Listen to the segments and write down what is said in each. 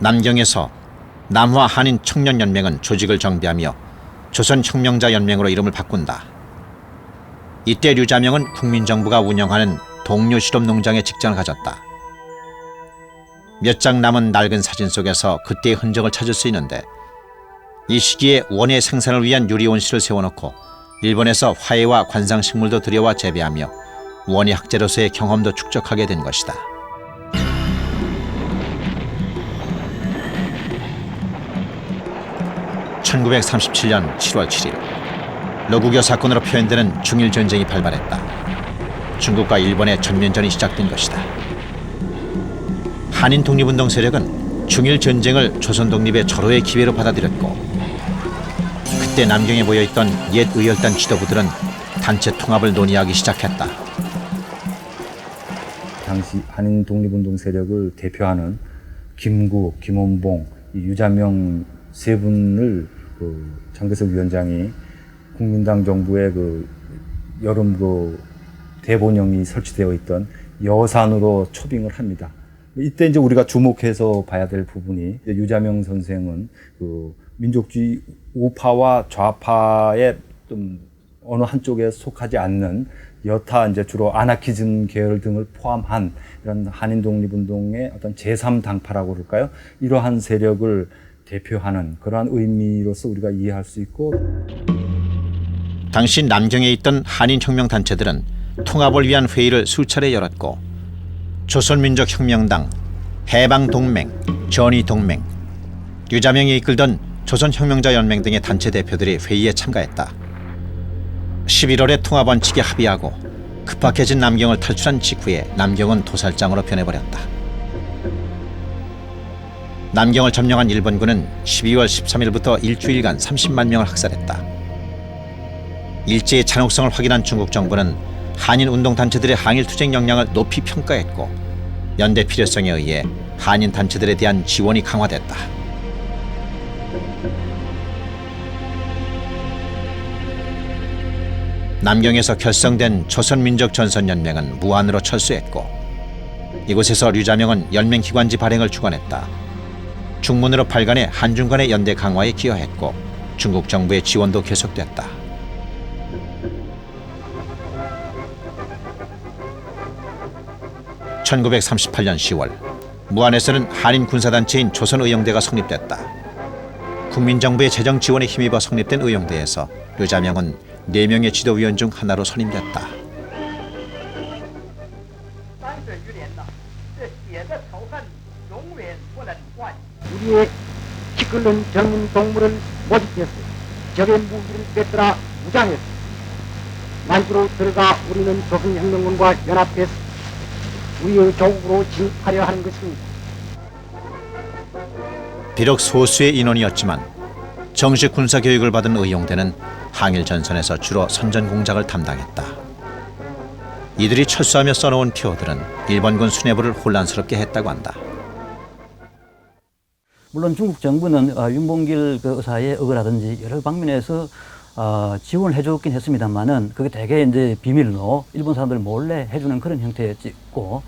남경에서 남화 한인 청년연맹은 조직을 정비하며 조선혁명자연맹으로 이름을 바꾼다. 이때 류자명은 국민정부가 운영하는 동료 실업농장에 직장을 가졌다. 몇 장 남은 낡은 사진 속에서 그때의 흔적을 찾을 수 있는데, 이 시기에 원예 생산을 위한 유리온실을 세워놓고 일본에서 화훼와 관상식물도 들여와 재배하며 원예 학자로서의 경험도 축적하게 된 것이다. (1937년 7월 7일) 러구겨 사건으로 표현되는 중일전쟁이 발발했다. 중국과 일본의 전면전이 시작된 것이다. 한인 독립운동 세력은 중일전쟁을 조선 독립의 절호의 기회로 받아들였고, 그때 남경에 모여있던 옛 의열단 지도부들은 단체 통합을 논의하기 시작했다. 당시 한인 독립운동 세력을 대표하는 김구, 김원봉, 유자명 세 분을 장개석 위원장이 국민당 정부의 여름 대본영이 설치되어 있던 여산으로 초빙을 합니다. 이때 이제 우리가 주목해서 봐야 될 부분이, 유자명 선생은 민족주의 우파와 좌파의 좀 어느 한쪽에 속하지 않는 여타 이제 주로 아나키즘 계열 등을 포함한 이런 한인 독립운동의 어떤 제3당파라고 그럴까요? 이러한 세력을 대표하는 그러한 의미로서 우리가 이해할 수 있고, 당시 남경에 있던 한인혁명단체들은 통합을 위한 회의를 수차례 열었고, 조선민족혁명당, 해방동맹, 전의동맹, 류자명이 이끌던 조선혁명자연맹 등의 단체 대표들이 회의에 참가했다. 11월에 통합 원칙에 합의하고 급박해진 남경을 탈출한 직후에 남경은 도살장으로 변해버렸다. 남경을 점령한 일본군은 12월 13일부터 일주일간 30만 명을 학살했다. 일제의 잔혹성을 확인한 중국 정부는 한인 운동단체들의 항일투쟁 역량을 높이 평가했고, 연대 필요성에 의해 한인 단체들에 대한 지원이 강화됐다. 남경에서 결성된 조선민족전선연맹은 무안으로 철수했고, 이곳에서 류자명은 연맹기관지 발행을 주관했다. 중문으로 발간해 한중 간의 연대 강화에 기여했고, 중국 정부의 지원도 계속됐다. (1938년 10월) 무안에서는 한인 군사단체인 조선의용대가 성립됐다. 국민정부의 재정 지원에 힘입어 성립된 의용대에서 류자명은 4명의 지도위원 중 하나로 선임됐다. 우리의 키 끓는 젊은 동물을 모집해서 적의 무기를 꿰뚫어 무장해서 만주로 들어가 우리는 조선혁명군과 연합해서 우리의 조국으로 진입하려 하는 것입니다. 비록 소수의 인원이었지만 정식 군사 교육을 받은 의용대는 항일 전선에서 주로 선전 공작을 담당했다. 이들이 철수하며 써놓은 표어들은 일본군 수뇌부를 혼란스럽게 했다고 한다. 물론 중국 정부는 윤봉길 의사의 의거라든지 여러 방면에서 지원을 해줬긴 했습니다만은 그게 되게 이제 비밀로 일본 사람들 몰래 해주는 그런 형태였고,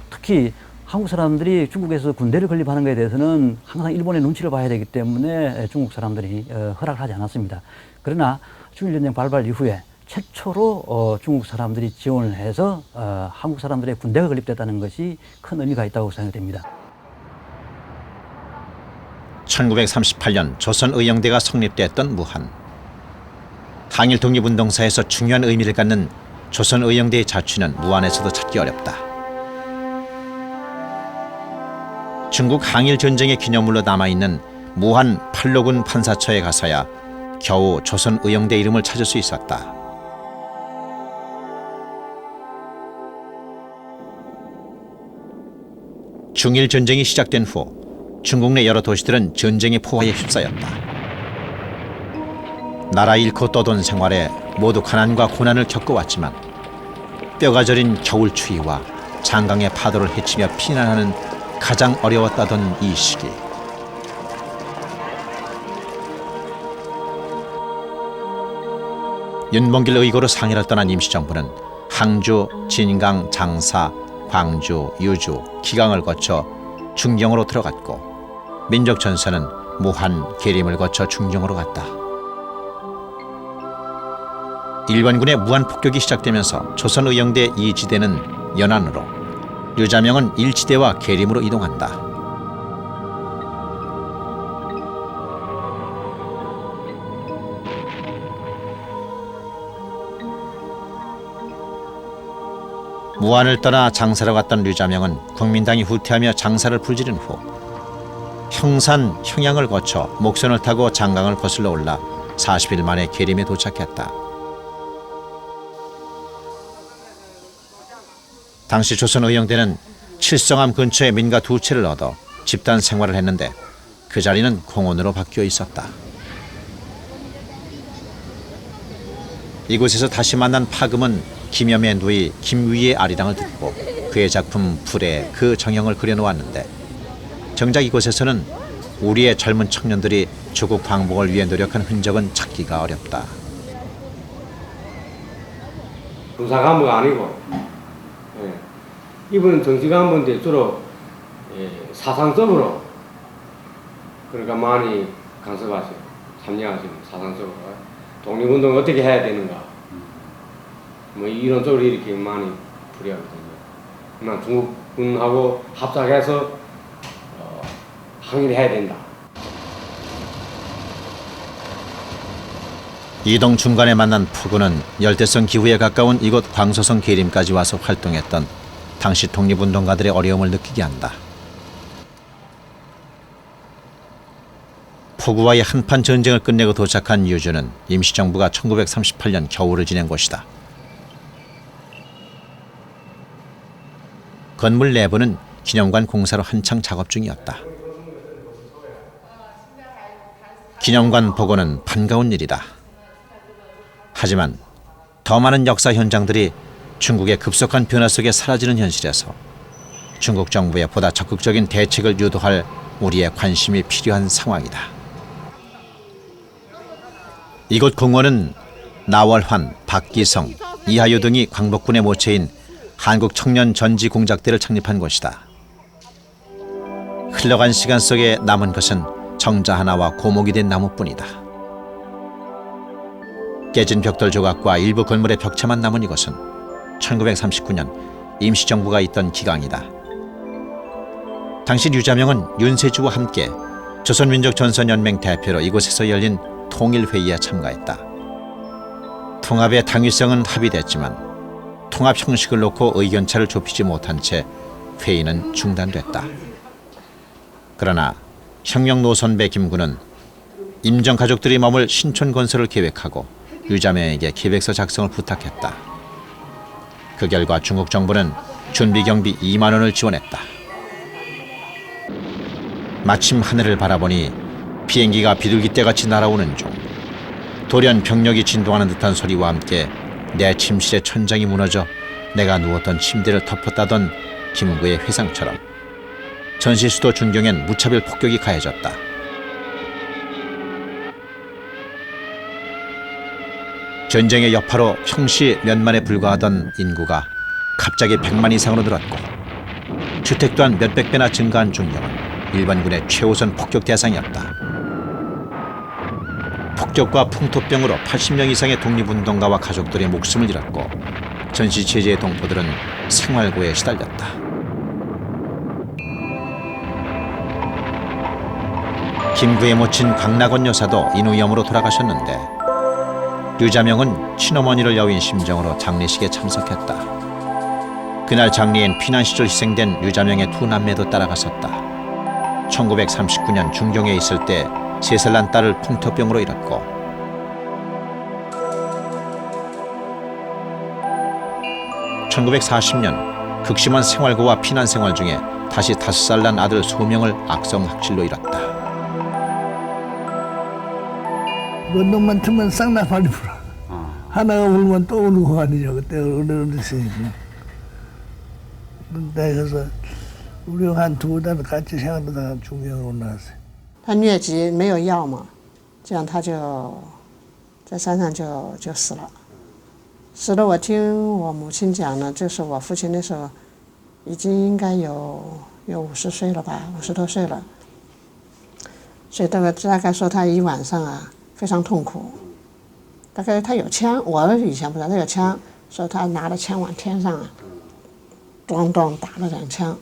특히 한국 사람들이 중국에서 군대를 건립하는 것에 대해서는 항상 일본의 눈치를 봐야 되기 때문에 중국 사람들이 허락을 하지 않았습니다. 그러나 중일전쟁 발발 이후에 최초로 중국 사람들이 지원을 해서 한국 사람들의 군대가 건립됐다는 것이 큰 의미가 있다고 생각됩니다. 1938년 조선의용대가 성립됐던 무한. 항일 독립운동사에서 중요한 의미를 갖는 조선의용대의 자취는 무안에서도 찾기 어렵다. 중국 항일 전쟁의 기념물로 남아있는 무한 팔로군 판사처에 가서야 겨우 조선의용대 이름을 찾을 수 있었다. 중일 전쟁이 시작된 후 중국 내 여러 도시들은 전쟁의 포화에 휩싸였다. 나라 잃고 떠돈 생활에 모두 가난과 고난을 겪어왔지만 뼈가 저린 겨울 추위와 장강의 파도를 헤치며 피난하는 가장 어려웠다던 이 시기. 윤봉길 의거로 상해를 떠난 임시정부는 항주, 진강, 장사, 광주, 유주, 기강을 거쳐 중경으로 들어갔고 민족전선은 무한 계림을 거쳐 중정으로 갔다. 일본군의 무한 폭격이 시작되면서 조선의형대 2지대는 연안으로, 류자명은 1지대와 계림으로 이동한다. 무안을 떠나 장사로 갔던 류자명은 국민당이 후퇴하며 장사를 불지른 후 형산, 형양을 거쳐 목선을 타고 장강을 거슬러 올라 40일 만에 계림에 도착했다. 당시 조선의형대는 칠성암 근처에 민가 2채를 얻어 집단 생활을 했는데 그 자리는 공원으로 바뀌어 있었다. 이곳에서 다시 만난 파금은 김염의 누이 김위의 아리랑을 듣고 그의 작품 불에 그 정형을 그려놓았는데, 정작 이곳에서는 우리의 젊은 청년들이 조국 방복을 위해 노력한 흔적은 찾기가 어렵다. 군사간부가 아니고, 이분은 정치간부인데 주로 사상적으로 그러니까 많이 간섭하시고 참여하시는, 사상적으로 독립운동을 어떻게 해야 되는가 뭐 이런 쪽으로 이렇게 많이 풀이하거든요. 중국군하고 합작해서 항일을 해야 된다. 이동 중간에 만난 포구는 열대성 기후에 가까운 이곳 광소성 계림까지 와서 활동했던 당시 독립운동가들의 어려움을 느끼게 한다. 포구와의 한판 전쟁을 끝내고 도착한 유주는 임시정부가 1938년 겨울을 지낸 곳이다. 건물 내부는 기념관 공사로 한창 작업 중이었다. 기념관 복원은 반가운 일이다. 하지만 더 많은 역사 현장들이 중국의 급속한 변화 속에 사라지는 현실에서 중국 정부의 보다 적극적인 대책을 유도할 우리의 관심이 필요한 상황이다. 이곳 공원은 나월환, 박기성, 이하유 등이 광복군의 모체인 한국 청년 전지 공작대를 창립한 곳이다. 흘러간 시간 속에 남은 것은 정자 하나와 고목이 된 나무뿐이다. 깨진 벽돌 조각과 일부 건물의 벽체만 남은 이곳은 1939년 임시정부가 있던 기강이다. 당시 류자명은 윤세주와 함께 조선민족전선연맹 대표로 이곳에서 열린 통일회의에 참가했다. 통합의 당위성은 합의됐지만 통합 형식을 놓고 의견차를 좁히지 못한 채 회의는 중단됐다. 그러나 혁명 노선배 김구는 임정 가족들이 머물 신촌 건설을 계획하고 류자명에게 계획서 작성을 부탁했다. 그 결과 중국 정부는 준비 경비 2만 원을 지원했다. 마침 하늘을 바라보니 비행기가 비둘기떼같이 날아오는 중 돌연 병력이 진동하는 듯한 소리와 함께 내 침실의 천장이 무너져 내가 누웠던 침대를 덮었다던 김구의 회상처럼 전시수도 준경엔 무차별 폭격이 가해졌다. 전쟁의 여파로 평시 몇 만에 불과하던 인구가 갑자기 100만 이상으로 늘었고 주택 또한 몇백 배나 증가한 중경은 일본군의 최우선 폭격 대상이었다. 폭격과 풍토병으로 80명 이상의 독립운동가와 가족들의 목숨을 잃었고 전시체제의 동포들은 생활고에 시달렸다. 김구의 모친 광락원 여사도 인후염으로 돌아가셨는데 류자명은 친어머니를 여윈 심정으로 장례식에 참석했다. 그날 장례엔 피난 시절 희생된 류자명의 두 남매도 따라갔었다. 1939년 중경에 있을 때 3살 난 딸을 풍토병으로 잃었고 1940년 극심한 생활고와 피난 생활 중에 다시 5살 난 아들 소명을 악성 학질로 잃었다. 그 놈만 틀면 쌍나팔이 불어. 하나가 울면 또 울고 가니죠. 그때 어렸으니까. 그래서 우리 한 2달 같이 생활하다가 중경으로 나왔어요. 他疟疾没有药嘛，这样他就在山上就死了。死了，我听我母亲讲呢，就是我父亲那时候已经应该有50岁了吧，50多岁了。所以大概说他一晚上啊非常痛苦。大概他有枪，我以前不知道他有枪，说他拿着枪往天上啊，咣咣打了2枪。